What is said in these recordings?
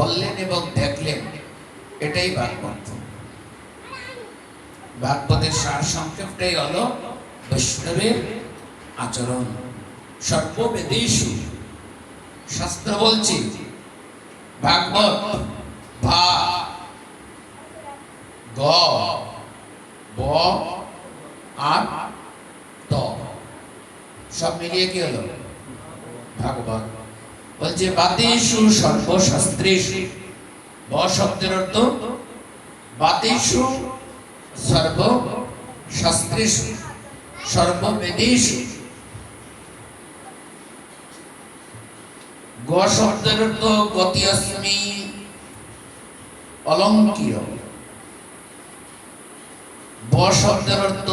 বললেন এবং দেখলেন, এটাই ভাগবত। ভাগবতের সার সংক্ষেপটাই হলো বৈষ্ণবের আচরণ। সর্ববেদেষু, শাস্ত্র বলছে ভাগবত ভা গ ব আর ত সব মিলিয়ে কি হলো ভাগবত। বলছে বাতেষু সর্বশাস্ত্রেষু, ব শব্দের অর্থ বাতেষু সর্বশাস্ত্রেষু সর্ববেদেষু। গ শব্দের অর্থ গতি অস্মি অলঙ্কীয়। ব শব্দের অর্থ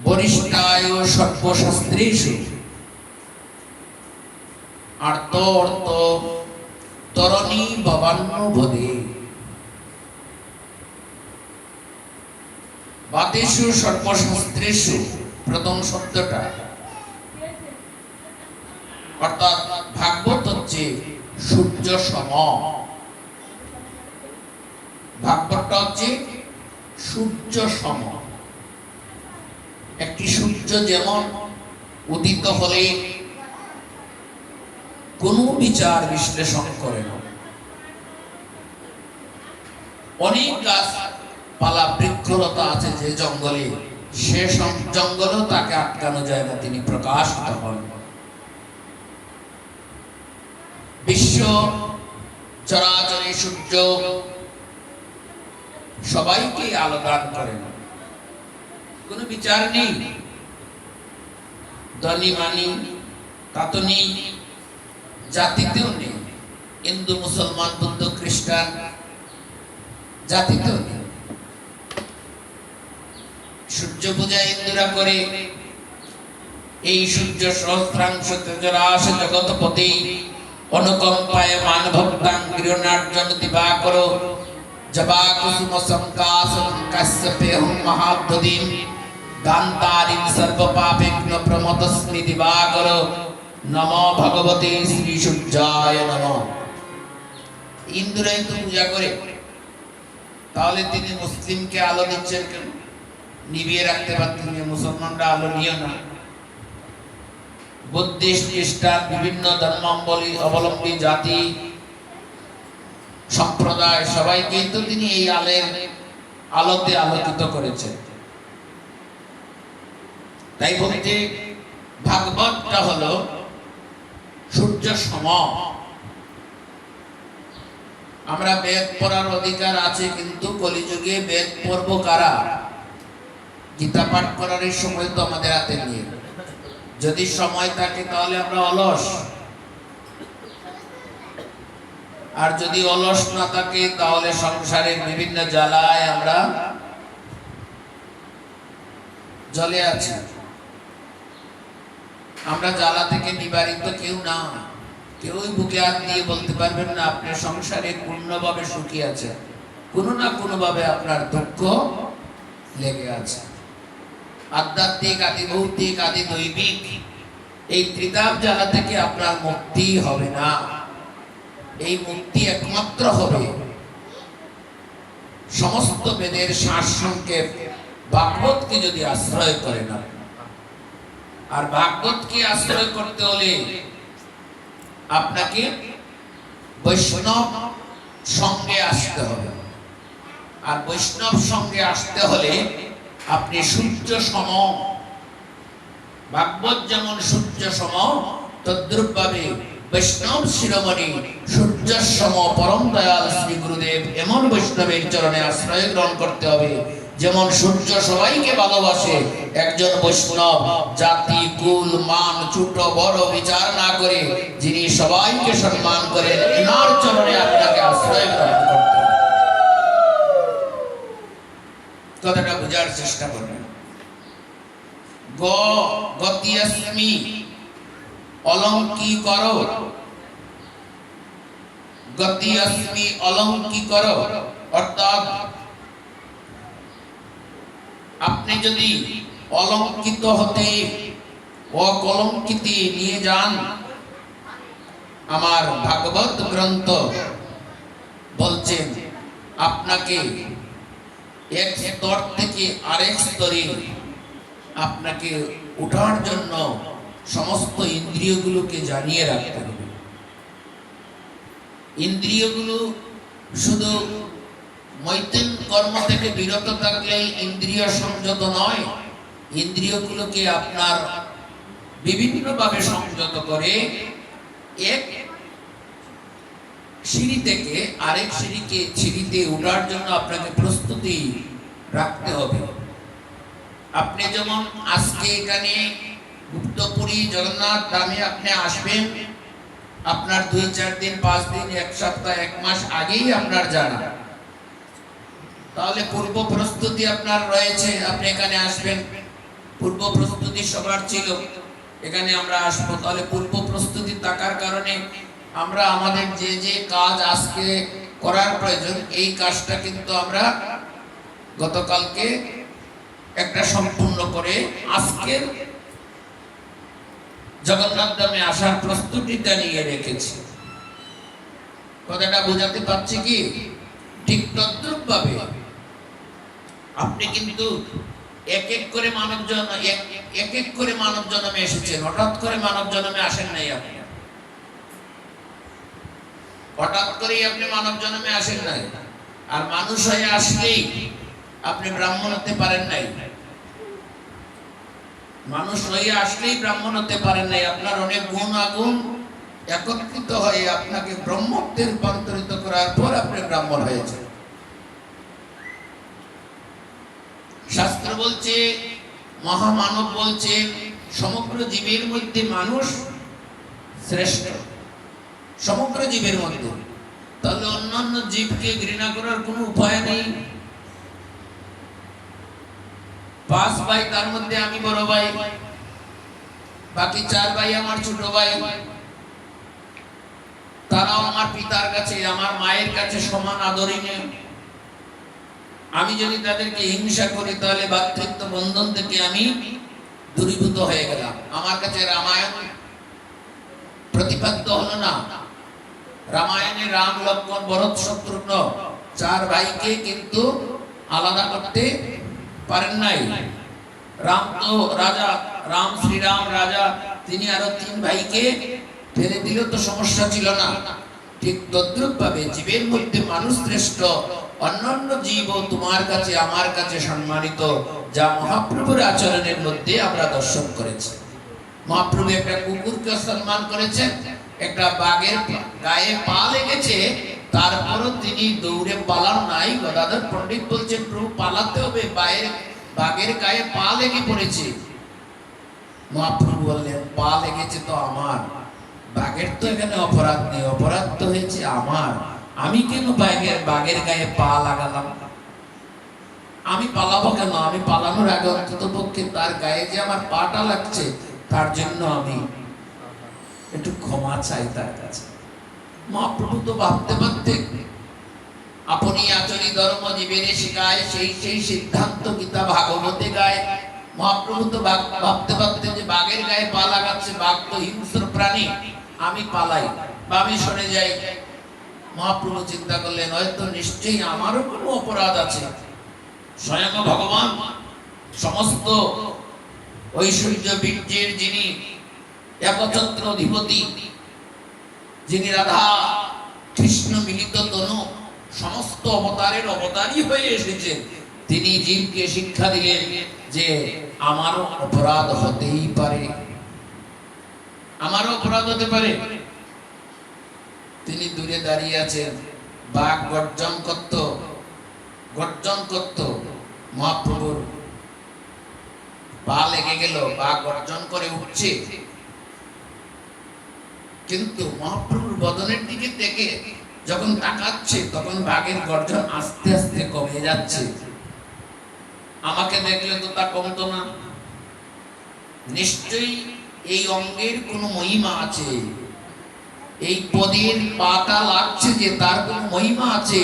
বরিষ্ঠায় সর্বশাস্ত্রেষু। আর ত অর্থ তরণী ভবান্নবোধে। বাতেষু সর্বশাস্ত্রেষু প্রথম শব্দটা, অর্থাৎ ভাগবত হচ্ছে সূর্য সম। ভাগবতটা হচ্ছে সূর্য সম। একটি সূর্য যেমন উদিত হলে কোনো বিচার বিশ্লেষণ করে না, অনেক গাছ পালা বৃক্ষলতা আছে যে জঙ্গলে, সে জঙ্গলেও তাকে আটকানো যায় না, তিনি প্রকাশিত হন। বিশ্ব চরাচরে সূর্য সবাইকে আলো দান করেন, কোনো বিচার নেই, ধনী মানি তা তো নেই, জাতিতেও নেই, হিন্দু মুসলমান বৌদ্ধ খ্রিস্টান জাতিতেও নেই। সূর্য পূজা হিন্দুরা করে, এই সূর্য সহস্রাংশ তেজরাশ জগৎপতি অনুকম্পায় মান ভক্তাং গৃহনার্জন দিবাকর জবা কুসুম সংকাসং কাশ্যপেহং মহাদ্বদীম গান্তারিং সর্বপাপেগ্ন প্রমতস্মি দিবাকর নমো ভগবতে শ্রী সূর্যায় নমঃ। হিন্দুরা তো পূজা করে, তাহলে তিনি মুসলিমকে আলো দিচ্ছেন কেন? নিভিয়ে রাখতে পারতেন যে মুসলমানরা আলো নিও না। বুদ্ধিস্ট খ্রিস্টান বিভিন্ন ধর্মাবলম্বী জাতি সম্প্রদায় সবাইকে তো তিনি এই আলোতে আলোকিত করেছেন। তাই বলতে ভাগবতটা হলো সূর্য সম। আমরা বেদ পড়ার অধিকার আছে, কিন্তু কলিযুগে বেদ পড়ব কারা? গীতা পাঠ করার এই সময় তো আমাদের হাতে নেই। যদি সময় থাকে তাহলে আমরা অলস, আর যদি অলস না থাকে তাহলে সংসারের বিভিন্ন জ্বালায় আমরা জ্বলে আছি। আমরা জ্বালা থেকে নিবারিত কেউ না, কেউই বুকে হাত দিয়ে বলতে পারবেন না আপনার সংসারে পূর্ণভাবে সুখী আছে। কোনো না কোনো ভাবে আপনার দুঃখ লেগে আছে। আধ্যাত্মিক, আদি ভৌতিক, আদি দৈবিক, এই ত্রিতাপ জ্বালা থেকে আপনার মুক্তি হবে না। এই মুক্তি একমাত্র হবে সমস্ত বেদের সার সংক্ষেপ ভাগবতকে যদি আশ্রয় করে না। আর ভাগবতকে আশ্রয় করতে হলে আপনাকে বৈষ্ণব সঙ্গে আসতে হবে। আর বৈষ্ণব সঙ্গে আসতে হলে আপনি সূর্য সম। ভাগবত যেমন সূর্য সম, তদ্রূপ ভাবে বৈষ্ণব শিরোমণি সূর্য সম পরম দয়াল শ্রী গুরুদেব এমন বৈষ্ণবের চরণে আশ্রয় গ্রহণ করতে হবে যেমন সূর্য সবাইকে ভালোবাসে। একজন বৈষ্ণব জাতি, কুল, মান, ছোট বড় বিচার না করে যিনি সবাইকে সম্মান করেন, এনার চরণে আপনাকে আশ্রয় গ্রহণ করতে হবে। কথাটা বোঝার চেষ্টা করবেন। গতিয়াস্মি অলঙ্কীকর, গতিয়াস্মি অলঙ্কীকর অর্থাৎ আপনি যদি অলঙ্কিত হতে অকলঙ্কিতে নিয়ে যান, আমার ভাগবত গ্রন্থ বলছেন আপনাকে এক স্তর থেকে আরেক স্তরে আপনাকে ওঠার জন্য সমস্ত ইন্দ্রিয়গুলোকে জানিয়ে রাখতে হবে। ইন্দ্রিয়গুলো শুধু মৈথুন কর্ম থেকে বিরত থাকলেই ইন্দ্রিয় সংযত নয়, ইন্দ্রিয়গুলোকে আপনার বিভিন্নভাবে সংযত করে এক সিঁড়ি থেকে আরেক সিঁড়িতে ওঠার জন্য আপনাকে প্রস্তুতি রাখতে হবে। আপনি যেমন আজকে এখানে গুপ্তপুরী জগন্নাথ ধামে আপনি আসবেন, আপনার 2-4 দিন 5 দিন 1 সপ্তাহ 1 মাস আগেই আপনার জানা, তাহলে পূর্ব প্রস্তুতি আপনার রয়েছে। আপনি এখানে আসবেন, পূর্ব প্রস্তুতি সবার ছিল, এখানে আমরা আসবো, তাহলে পূর্ব প্রস্তুতি থাকার কারণে আমরা আমাদের যে কাজ আজকে করার প্রয়োজন এই কাজটা কিন্তু আমরা গতকালকে একটা সম্পূর্ণ করে আজকের জগন্নাথ ধামে আসার প্রস্তুতিটা নিয়ে রেখেছি। কথাটা বোঝাতে পারছি কি? ঠিক তদ্রূপভাবে আপনি কিন্তু এক এক করে মানব জন্মে এসেছেন, হঠাৎ করে মানব জন্মে আসেন নাই। আপনি হঠাৎ করেই আপনি মানব জন্মে আসেন নাই, আর মানুষ হয়ে আসলেই আপনি ব্রাহ্মণ হতে পারেন নাই। মানুষ হয়ে আসলেই ব্রাহ্মণ হতে পারেন নাই, আপনার অনেক গুণ আগুণ একত্রিত হয়ে আপনাকে ব্রহ্মত্বে রূপান্তরিত করার পর আপনি ব্রাহ্মণ হয়েছেন। শাস্ত্র বলছে, মহামানব বলছে, সমগ্র জীবের মধ্যে মানুষ শ্রেষ্ঠ, সমগ্র জীবের মধ্যে। তাহলে অন্যান্য জীবকে ঘৃণা করার কোনো উপায় নেই। 5 ভাই, তার মধ্যে আমি বড় ভাই, বাকি 4 ভাই আমার ছোট ভাই। তারাও আমার পিতার কাছে, আমার মায়ের কাছে সমান আদরণীয়। আমি যদি তাদেরকে হিংসা করি তাহলে ভাতৃত্ব বন্ধন থেকে আমি দূরীভূত হয়ে গেলাম। আমার কাছে রামায়ণ প্রতিপাদ্য হলো না। রামায়ণে রাম, লক্ষ্মণ, ভরত, শত্রুঘ্ন 4 ভাইকে কিন্তু আলাদা করতে পারেন নাই। রাম তো রাজা, শ্রীরাম রাজা, তিনি আরো 3 ভাইকে ফেলে দিলেও তো সমস্যা ছিল না। ঠিক তদ্রূপ ভাবে জীবের মধ্যে মানুষ শ্রেষ্ঠ, অন্যান্য জীব তোমার কাছে আমার কাছে সম্মানিত, যা মহাপ্রভুর আচরণের মধ্যে আমরা দর্শন করেছি। মহাপ্রভু একটা কুকুরকে সম্মান করেছেন, একটা বাঘের গায়ে পা লেগেছে, তারপরও তিনি দৌড়ে পালান নাই। গদাধর পণ্ডিত বলছেন, প্রভু পালাতে হবে, বাঘের গায়ে পা লেগে পড়েছে। মহাপ্রভু বললেন, পা লেগেছে তো আমার, বাঘের তো এখানে অপরাধ নেই, অপরাধ তো হয়েছে আমার। আমি কেন বাঘের গায়ে পা লাগালাম? আমি পালাবো কেন? আমি পালানোর আগে অন্তত পক্ষে তার গায়ে যে আমার পাটা লাগছে তার জন্য আমি একটু ক্ষমা চাই তার কাছে। মহাপ্রভু তো ভাবতে পারতেন, আপনি আচরি ধর্ম জীবের শিখায়, সেই সিদ্ধান্ত গীতা ভাগবতে গায়। মহাপ্রভু তো ভাবতে পারতেন যে বাঘের গায়ে পা লাগাচ্ছে, বাঘ তো হিংস্র প্রাণী, আমি পালাই বা আমি সরে যাই। মহাপ্রভু চিন্তা করলেন, হয়তো নিশ্চয়ই আমারও কোনো অপরাধ আছে। স্বয়ং ভগবান সমস্ত ঐশ্বর্য বীর্যের যিনি একছত্র অধিপতি, যিনি রাধা কৃষ্ণ মিলিত তনু, সমস্ত অবতারের অবতারই হয়ে এসেছেন, তিনি জীবকে শিক্ষা দিলেন যে আমারও অপরাধ হতেই পারে, আমারও অপরাধ হতে পারে। তিনি দূরে দাঁড়িয়ে আছেন, বাঘ গর্জন করত, মহাপ্রভুর পা লেগে গেল, বাঘ গর্জন করে উঠছে, কিন্তু মহাপ্রভুর বদনের দিকে থেকে যখন তাকাচ্ছে তখন বাঘের গর্জন আস্তে আস্তে কমে যাচ্ছে। আমাকে দেখলে তো তা কমতো না। নিশ্চয়ই এই অঙ্গের কোনো মহিমা আছে, এই পদের পাটা লাগছে যে তার কোনো মহিমা আছে।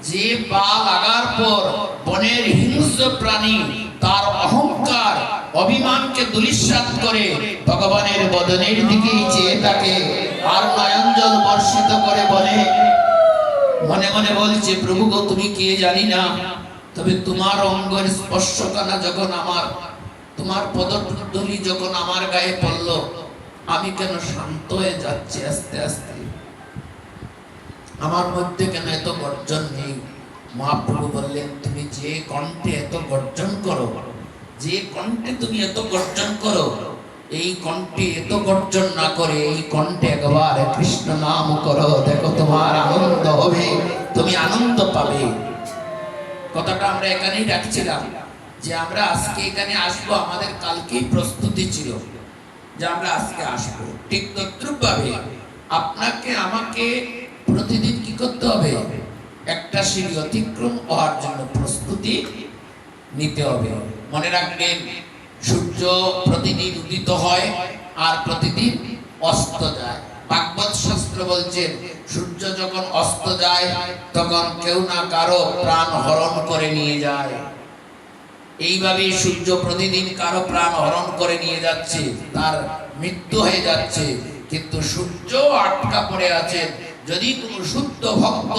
যে পা লাগার পর বনের হিংস্র প্রাণী তার অহংকার অভিমানকে ধূলিসাৎ করে ভগবানের বদনের দিকে চেয়ে থাকে আর নয়ন জল বর্ষিত করে বলে, মনে মনে বলছে, প্রভু গো তুমি কে জানি না, তবে তোমার অঙ্গের স্পর্শকানা যখন আমার, তোমার পদধূলি যখন আমার গায়ে পড়ল, আমি কেন শান্ত হয়ে যাচ্ছি আস্তে আস্তে, আমার মধ্যে কেন এত গর্জন নেই। মহাপ্রভু বললেন, তুমি যে কণ্ঠে এত গর্জন করো, যে কণ্ঠে তুমি এত গর্জন করো, এই কণ্ঠে এত গর্জন না করে এই কণ্ঠে একবার কৃষ্ণ নাম করো, দেখো তোমার আনন্দ হবে, তুমি আনন্দ পাবে। কথাটা আমরা এখানেই রাখছিলাম যে আমরা আজকে এখানে আসবো, আমাদের কালকেই প্রস্তুতি ছিল যে আমরা আজকে আসবো। ঠিক তদ্রূপভাবে আপনাকে আমাকে প্রতিদিন কি করতে হবে? একটা সিঁড়ি অতিক্রম হওয়ার জন্য প্রস্তুতি নিতে হবে। মনে রাখবেন, সূর্য প্রতিদিন উদিত হয় আর প্রতিদিন অস্ত যায়। ভাগবত শাস্ত্র বলছেন, সূর্য যখন অস্ত যায় তখন কেউ না কারো প্রাণ হরণ করে নিয়ে যায়। এইভাবে সূর্য প্রতিদিন কারো প্রাণ হরণ করে নিয়ে যাচ্ছে, তার মৃত্যু হয়ে যাচ্ছে, কিন্তু সূর্য আটকা পড়ে আছে। যদি কোনো শুদ্ধ ভক্ত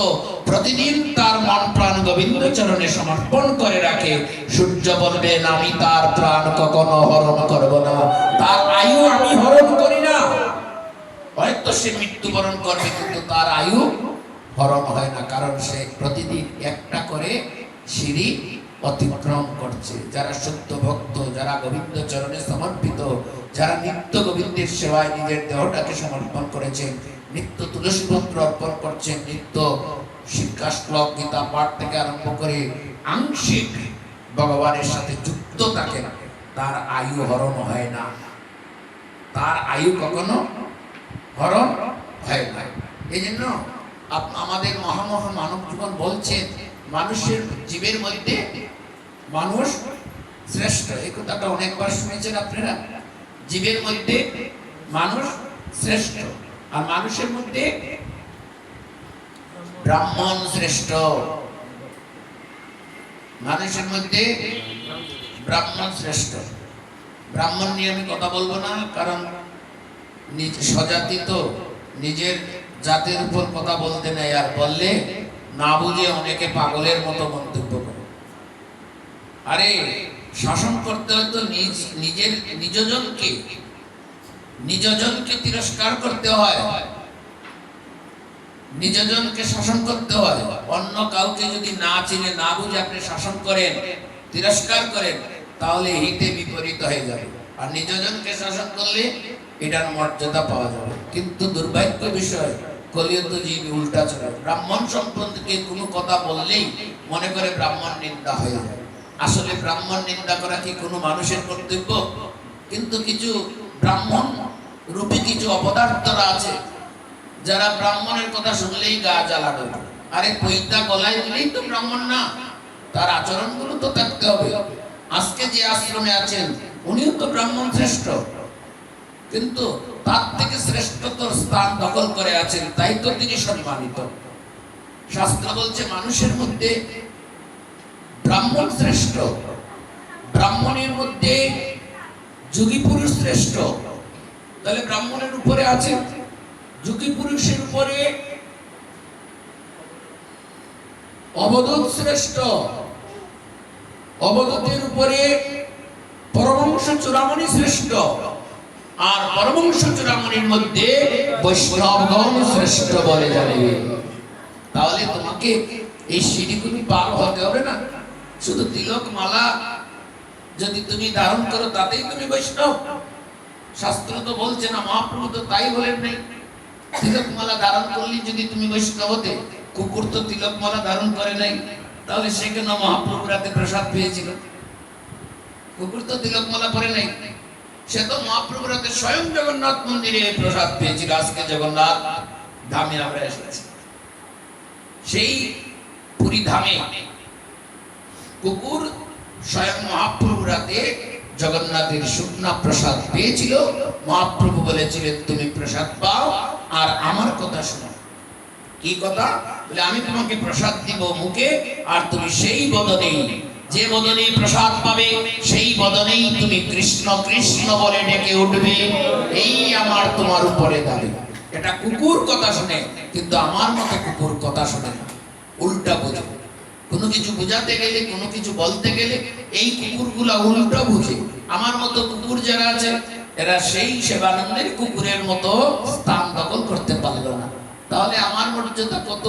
প্রতিদিন তার মন প্রাণ গোবিন্দ চরণে সমর্পণ করে রাখে, সূর্য বলবেন, আমি তার প্রাণ কখনো হরণ করব না, তার আয়ু আমি হরণ করি না। হয়তো সে মৃত্যুবরণ করবে, কিন্তু তার আয়ু হরণ হয় না, কারণ সে প্রতিদিন একটা করে সিঁড়ি অতিক্রম করছে। যারা শুদ্ধ ভক্ত, যারা গোবিন্দ চরণে সমর্পিত, যারা নিত্য গোবিন্দের সেবায় নিজের দেহটাকে সমর্পণ করেছেন, নিত্য তুলসী পত্র অর্পণ করছেন, নিত্য শিক্ষা শ্লোক গীতা পাঠ থেকে আরম্ভ করে আংশিক ভগবানের সাথে যুক্ত থাকেন, তার আয়ু হরণ হয় না, তার আয়ু কখনো হরণ হয় না। এই জন্য আমাদের মহামহা মানব জীবন বলছেন, মানুষের জীবের মধ্যে মানুষ শ্রেষ্ঠ। এই কথাটা অনেকবার শুনেছেন আপনারা। জীবের মধ্যে মানুষ শ্রেষ্ঠ, আর মানুষের মধ্যে ব্রাহ্মণ শ্রেষ্ঠ। মানুষের মধ্যে ব্রাহ্মণ শ্রেষ্ঠ। ব্রাহ্মণ নিয়ে আমি কথা বলবো না, কারণ নিজ স্বজাতি তো নিজের জাতের উপর কথা বলতে নেই, আর বললে না বুঝে অনেকে পাগলের মতো মন্তব্য করে। আরে শাসন করতে হয় তো নিজের নিজজনকে তিরস্কার করতে হয়, নিজজনকে শাসন করতে হয়। অন্য কাউকে যদি না চিনে না বুঝে আপনি শাসন করেন, তিরস্কার করেন, তাহলে হিতে বিপরীত হয়ে যাবে। আর নিজজনকে শাসন করলে এটার মর্যাদা পাওয়া যাবে। কিন্তু দুর্ভাগ্য বিষয়, কলিযুগ জীব উল্টা চলে। ব্রাহ্মণ সম্পর্কে কোনো কথা বললেই মনে করে ব্রাহ্মণ নিন্দা হয়ে যায়। আসলে ব্রাহ্মণ নিন্দা করা কি কোনো মানুষের কর্তব্য? কিন্তু কিছু ব্রাহ্মণ রূপী কিছু অপদার্থরা আছে, যারা ব্রাহ্মণের কথা শুনলেই গা জ্বালানো। আরে পৈতা গলায় দিলেই তো ব্রাহ্মণ না, তার আচরণগুলো তো থাকতে হবে। আজকে যে আশ্রমে আছেন উনিও তো ব্রাহ্মণ শ্রেষ্ঠ, কিন্তু তার থেকে শ্রেষ্ঠতর স্থান দখল করে আছেন, তাই তো তিনি সম্মানিত। শাস্ত্র বলছে মানুষের মধ্যে ব্রাহ্মণ শ্রেষ্ঠ, ব্রাহ্মণের মধ্যে যোগী পুরুষ শ্রেষ্ঠ। তাহলে ব্রাহ্মণের উপরে আছে, যোগী পুরুষের উপরে অবধূত শ্রেষ্ঠ, অবধূতের উপরে পরমহংস চূড়ামণি শ্রেষ্ঠ, আর পরমহংস চূড়ামণির মধ্যে বৈষ্ণবগণ শ্রেষ্ঠ বলে জানবে। তাহলে তোমাকে এই সিঁড়িগুলি পার হতে হবে না। শুধু তিলক মালা যদি তুমি ধারণ করো তাতেই তুমি বৈষ্ণব? শাস্ত্র তো বলছে না, মহাপ্রভু তো তাই বলেন নাই। তিলক মালা ধারণ করলে যদি তুমি বৈষ্ণব হতে, কুকুর তো তিলক মালা ধারণ করে নাই, তাহলে সে কেন মহাপ্রভুর হাতে প্রসাদ পেয়েছিল? কুকুর তো তিলক মালা পরে নাই, সে তো মহাপ্রভুর হাতে স্বয়ং জগন্নাথ মন্দিরে প্রসাদ পেয়েছিল। আজকে জগন্নাথ ধামে আমরা এসেছি, সেই পুরী ধামে কুকুর স্বয়ং মহাপ্রভুর হাতে জগন্নাথের শুকনা প্রসাদ পেয়েছিল। মহাপ্রভু বলেছিলেন, তুমি প্রসাদ পাও আর আমার কথা শোনো। কি কথা? বলে, আমি তোমাকে প্রসাদ দিব মুখে, আর তুমি সেই বদনে যে বদনে প্রসাদ পাবে সেই বদনেই তুমি কৃষ্ণ কৃষ্ণ বলে ডেকে উঠবে, এই আমার তোমার উপরে দাবি। এটা কুকুর কথা শুনে, কিন্তু আমার মতো কুকুর কথা শুনে না, উল্টা বোঝে। কোনো কিছু বোঝাতে গেলে, কোনো কিছু বলতে গেলে এই কুকুরগুলা উল্টা বুঝে। আমার মতো কুকুর যারা আছে এরা সেই সেবানন্দের কুকুরের মতো স্থান দখল করতে পারলো না। তাহলে আমার মর্যাদা কত?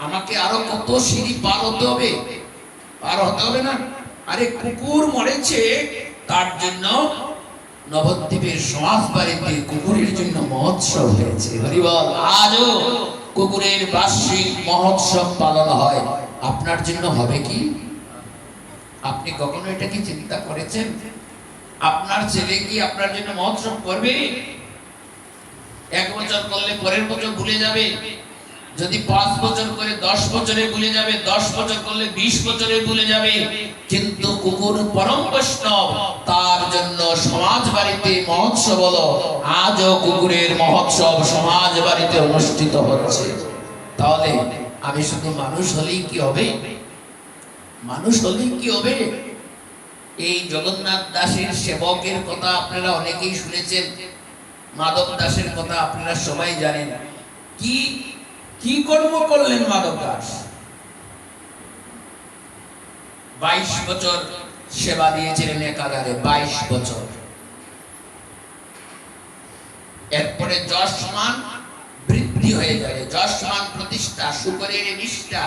আমাকে আরো কত সিঁড়ি পার হতে হবে, পার হতে হবে না? আরে কুকুর মরেছে, তার জন্য নবদ্বীপের সমাজ বাড়িতে কুকুরের জন্য মহোৎসব হয়েছে। হরিবল। আজও কুকুরের বার্ষিক মহোৎসব পালন হয়। আপনার জন্য হবে কি? আপনি কখনো এটা কি চিন্তা করেছেন? আপনার ছেলে কি আপনার জন্য মহোৎসব করবে? 1 বছর করলে পরের বছর ভুলে যাবে, যদি 5 বছর করে 10 বছরে ভুলে যাবে, 10 বছর করলে 20 বছরে ভুলে যাবে। কিন্তু কুকুর পরম বৈষ্ণব, তার জন্য সমাজ বাড়িতে মহোৎসব হলো। আজও কুকুরের মহোৎসব সমাজ বাড়িতে অনুষ্ঠিত হচ্ছে। তাহলে আমি শুধু মানুষ হলেই কি হবে? মানুষ হলেই কি হবে? এই জগন্নাথ দাসের সেবকের কথা আপনারা অনেকেই শুনেছেন, মাধব দাসের কথা আপনারা সবাই জানেন। কি কি কর্ম করলেন মাধব দাস? 22 বছর সেবা দিয়েছিলেন একাধারে, 22 বছর। এরপরে যশমান বৃদ্ধি হয়ে যায়, যশমান প্রতিষ্ঠা, শুকরের নিষ্ঠা,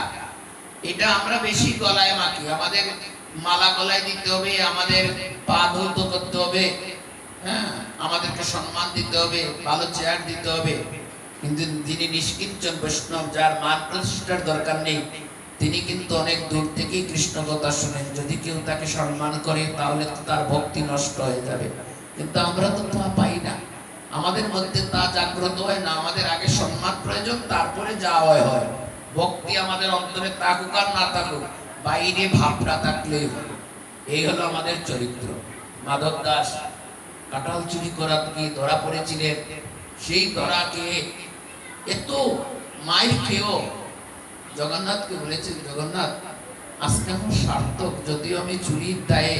এটা আমরা বেশি গলায় মাখি। আমাদের মালা গলায় দিতে হবে, আমাদের পা ধৌত করতে হবে, হ্যাঁ, আমাদেরকে সম্মান দিতে হবে, ভালো চেয়ার দিতে হবে। কিন্তু যিনি নিষ্কিঞ্চন বৈষ্ণব, যার মান প্রতিষ্ঠার দরকার নেই, তিনি কিন্তু অনেক দূর থেকেই কৃষ্ণ কথা শুনেন। যদি কেউ তাকে সম্মান করে তাহলে তো তার ভক্তি নষ্ট হয়ে যাবে। কিন্তু আমরা তো তা পাই না, আমাদের মধ্যে তা জাগ্রত হয় না। আমাদের আগে সম্মান প্রয়োজন, তারপরে যা হয় হয়। ভক্তি আমাদের অন্তরে থাকুক আর না থাকুক, বাইরে ভাবটা থাকলেই হলো। এই হলো আমাদের চরিত্র। মাধব দাস কাঁঠাল চুরি করা গিয়ে ধরা পড়েছিলেন। সেই ধরাকে এত মাইর খেয়েও জগন্নাথকে বলেছেন, জগন্নাথ আজকে আমার সার্থক, যদিও আমি চুরির দায়ে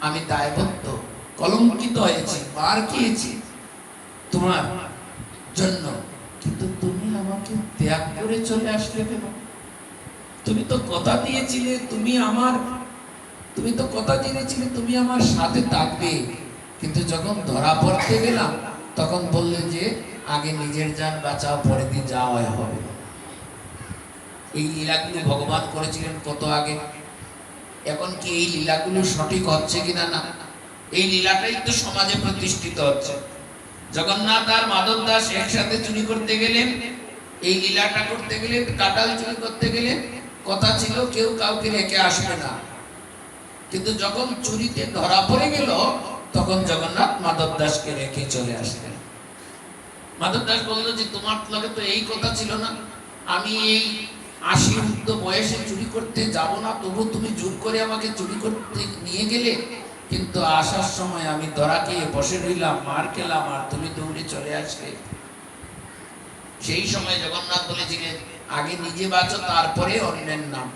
আমি দায়বদ্ধ, কলঙ্কিত হয়েছি, মার খেয়েছি তোমার জন্য, কিন্তু তুমি আমাকে ত্যাগ করে চলে আসলে কেন? তুমি তো কথা দিয়েছিলে, তুমি তো কথা দিয়েছিলে তুমি আমার সাথে থাকবে। কিন্তু যখন ধরা পড়তে গেলাম তখন বললে যে আগে নিজের জান বাঁচাও, পরে দিয়ে যাওয়া হবে। এই লীলাগুলো ভগবান করেছিলেন কত আগে। এখন কি এই লীলাগুলো সঠিক হচ্ছে কিনা? না, এই লীলাটাই তো সমাজে প্রতিষ্ঠিত হচ্ছে। জগন্নাথ আর মাধব দাস একসাথে চুরি করতে গেলেন, এই লীলাটা করতে গেলেন, কাঁঠাল চুরি করতে গেলেন। কথা ছিল কেউ কাউকে রেখে আসবে না, কিন্তু যখন চুরিতে ধরা পড়ে গেল তখন জগন্নাথ মাধব দাসকে রেখে চলে আসলেন। মাধব দাস বলল যে তোমার লগে তো এই কথা ছিল না, আমি এই 80 ঊর্ধ্ব বয়সে চুরি করতে যাব না, তবু তুমি জোর করে আমাকে চুরি করতে নিয়ে গেলে। কিন্তু আসার সময় আমি ধরা খেয়ে বসে রইলাম, মার খেলাম, আর তুমি দৌড়ে চলে আসলে। সেই সময় জগন্নাথ বলেছিলেন আগে নিজে বাঁচো, তারপরে অন্যের নাম।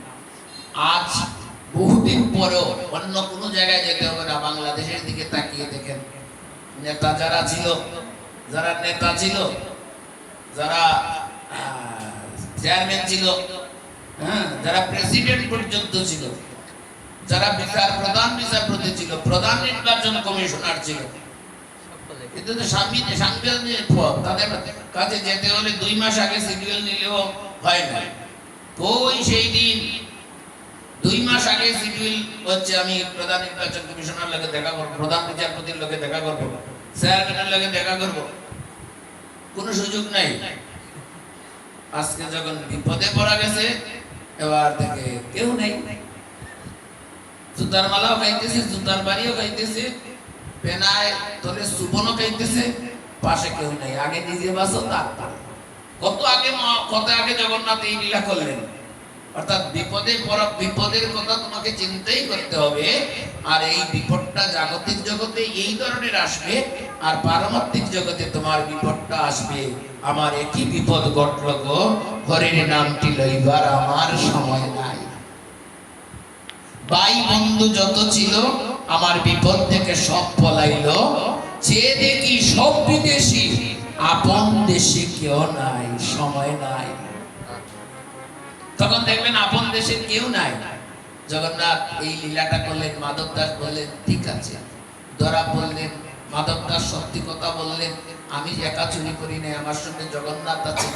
আজ বহুদিন পরেও অন্য কোনো জায়গায় যেতে হবে না, বাংলাদেশের দিকে তাকিয়ে দেখেন, নেতা যারা ছিল, যারা নেতা ছিল, যারা চেয়ারম্যান ছিল, হ্যাঁ, যারা প্রেসিডেন্ট পর্যন্ত ছিল, যারা প্রধান বিচারপতি ছিল, প্রধান নির্বাচন কমিশনার ছিল, কিন্তু সাংবিধানিক পদ, তাদের কাছে যেতে হলে 2 মাস আগে শিডিউল নিলেও হয় না। ওই সেই দিন 2 মাস আগে শিডিউল হচ্ছে, আমি প্রধান নির্বাচন কমিশনার লগে দেখা করবো, প্রধান বিচারপতির লগে দেখা করবো, চেয়ারম্যানের লগে দেখা করবো, কোনো সুযোগ নাই। আজকে যখন বিপদে পড়া গেছে, এবার থেকে কেউ নেই। জুতার মালাও খাইতেছে, জুতার বাড়িও খাইতেছে, পেনায় তোলে সুবনও খাইতেছে, পাশে কেউ নেই। আগে নিজে বাঁচো, তারপর কত আগে জগন্নাথ এই লীলা করলেন। অর্থাৎ বিপদের কথা তোমাকে চিন্তাই করতে হবে। আর এই বিপদটা জাগতিক জগতে এই ধরনের আসবে, আর পারমার্থিক জগতে তোমার বিপদটা আসবে। আমার একই বিপদ ঘটল গো, হরির নামটি লইবার আমার সময় নাই। ভাই বন্ধু যত ছিল আমার বিপদ থেকে সব পলাইলো, চেয়ে দেখি সব বিদেশি, আপন দেশে কেউ নাই, সময় নাই। তখন দেখবেন আপন দেশে কেউ নাই। জগন্নাথ এই লীলাটা করলেন, মাধব দাস বললেন ঠিক আছে, ধরা বললেন, মাধব দাস সত্যি কথা বললেন, আমি একা চুরি করি নাই, আমার সঙ্গে জগন্নাথ আছে।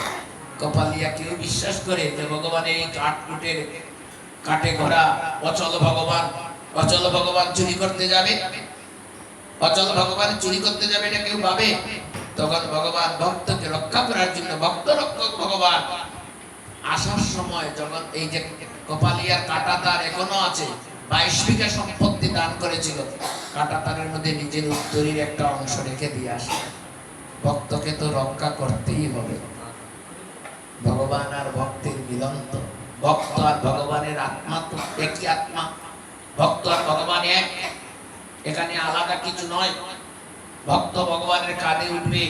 কপালিয়া কেউ বিশ্বাস করে যে ভগবান এই কাঠকুটের কাটে ঘোড়া অচল ভগবান, অচল ভগবান চুরি করতে যাবে, অচল ভগবান চুরি করতে যাবে, এটা কেউ ভাবে? তখন ভগবান ভক্তকে রক্ষা করার জন্য, ভক্ত রক্ষক ভগবান আসার সময় যখন এই যে কপালিয়ার কাটা তার এখনো আছে, 22 বিঘা সম্পত্তি দান করেছিল, কাটা তারের মধ্যে নিজের উত্তরীর একটা অংশ রেখে দিয়ে আসে। ভক্তকে তো রক্ষা করতেই হবে। ভগবান আর ভক্তের মিলন তো, ভক্ত আর ভগবানের আত্মা তো একই আত্মা, ভক্ত আর ভগবান এক, এখানে আলাদা কিছু নয়। ভক্ত ভগবানের কাঁধে উঠবে,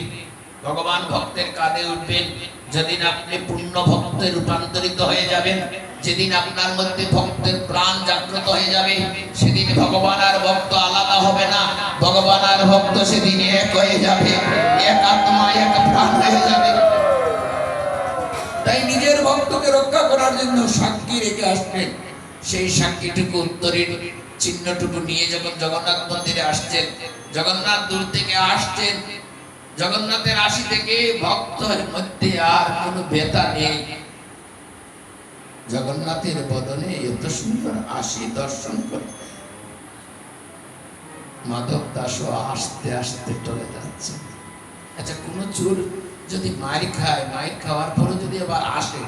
ভগবান ভক্তের কাঁধে উঠবেন। যেদিন আপনি পূর্ণ ভক্তে রূপান্তরিত হয়ে যাবেন, যেদিন আপনার মধ্যে ভক্তের প্রাণ জাগ্রত হয়ে যাবে, সেদিন ভগবান আর ভক্ত আলাদা হবে না, ভগবান আর ভক্ত সেদিন এক হয়ে যাবে, এক আত্মা এক প্রাণ হয়ে যাবে। তাই নিজের ভক্তকে রক্ষা করার জন্য সাক্ষী রেখে আসবেন। সেই সাক্ষীটুকু উত্তরের চিহ্নটুকু নিয়ে যখন জগন্নাথ মন্দিরে আসছেন, জগন্নাথ দূর থেকে আসছেন, জগন্নাথের আশি থেকে ভক্তের মধ্যে আর কোনো ব্যথা নেই। জগন্নাথের বদনে এত সুন্দর আশি দর্শন করে মাধব দাসও আস্তে আস্তে চলে যাচ্ছে। আচ্ছা, কোন চোর যদি মার খায়, মার খাওয়ার পরে যদি আবার আসে,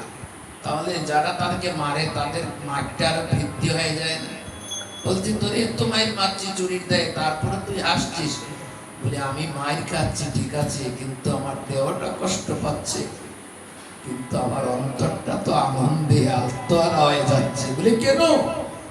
তাহলে যারা তাদেরকে মারে তাদের মারটা আরো বৃদ্ধি হয়ে যায় না? বলছি তোরে এত মায়ের মারছি চুরির দেয়, তারপরে তুই আসছিস। বলে আমি মায়ের খাচ্ছি ঠিক আছে, কিন্তু আমার দেহটা কষ্ট পাচ্ছে, কিন্তু আমার অন্তরটা তো আনন্দে আত্মহারা হয়ে যাচ্ছে। বলে কেন?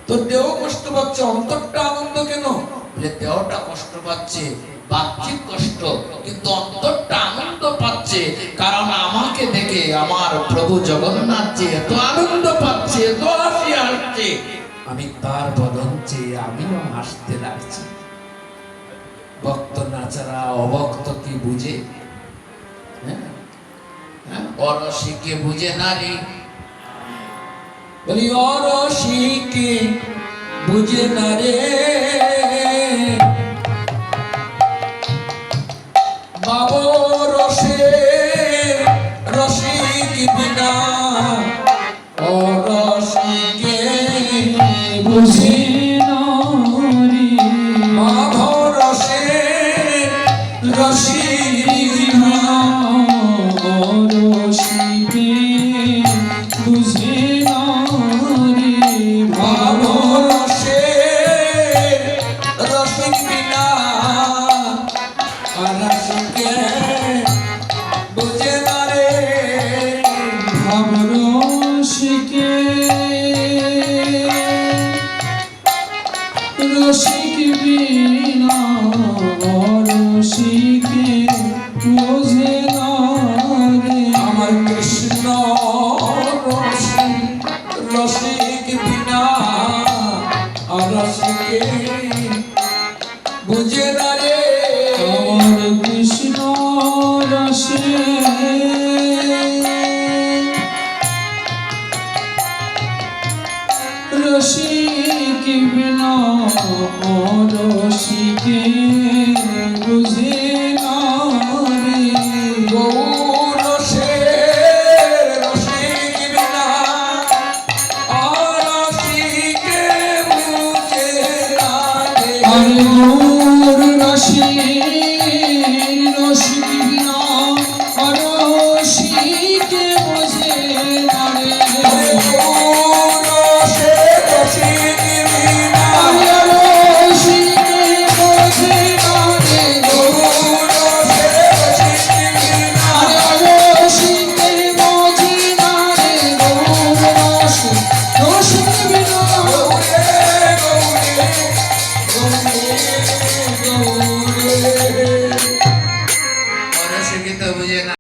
তোর দেহ কষ্ট পাচ্ছে, অন্তরটা আনন্দ কেন? বলে দেহটা কষ্ট পাচ্ছে বাহ্যিক কষ্ট, কিন্তু অন্তরটা আনন্দ পাচ্ছে, কারণ আমাকে দেখে আমার প্রভু জগন্নাথ যে এত আনন্দ পাচ্ছে, এত হাসি আসছে, আমি তার বদন চেয়ে আমিও হাসতে লাগছি। ভক্ত নাচারা অভক্ত কি বুঝে? অরসিকে বুঝে নারী, বলি অরসিকে বুঝে না রে বাবু, রসে রসিক বিনা অরসিকে বুঝে না রে বাবু, রসে রসিক বিনা অরসিকে বুঝে না রে বাবু, রসে রসিক বিনা অরসিকে বুঝে না রে বাবু, রসিকে রসিক বিনা অরসিকে বুঝে না রে আমার কৃষ্ণ, রসিক বিনা অরসিকে বুঝে না রে আমার কৃষ্ণ রসে রসিক বিনা অরসিকে বুঝে না রে গৌর রসে রসিক বিনা অরসিকে বুঝে না রে গৌর রসে রসিক বিনা অরসিকে বুঝে না রে গৌর রসে রসিক বিনা অরসিকে বুঝে না রে গৌর রসে রসিক বিনা অরসিকে বুঝে না রে গৌর রসে রসিক বিনা গৌরে গৌরে গৌরে গৌরে অরসিকে তো বুঝে না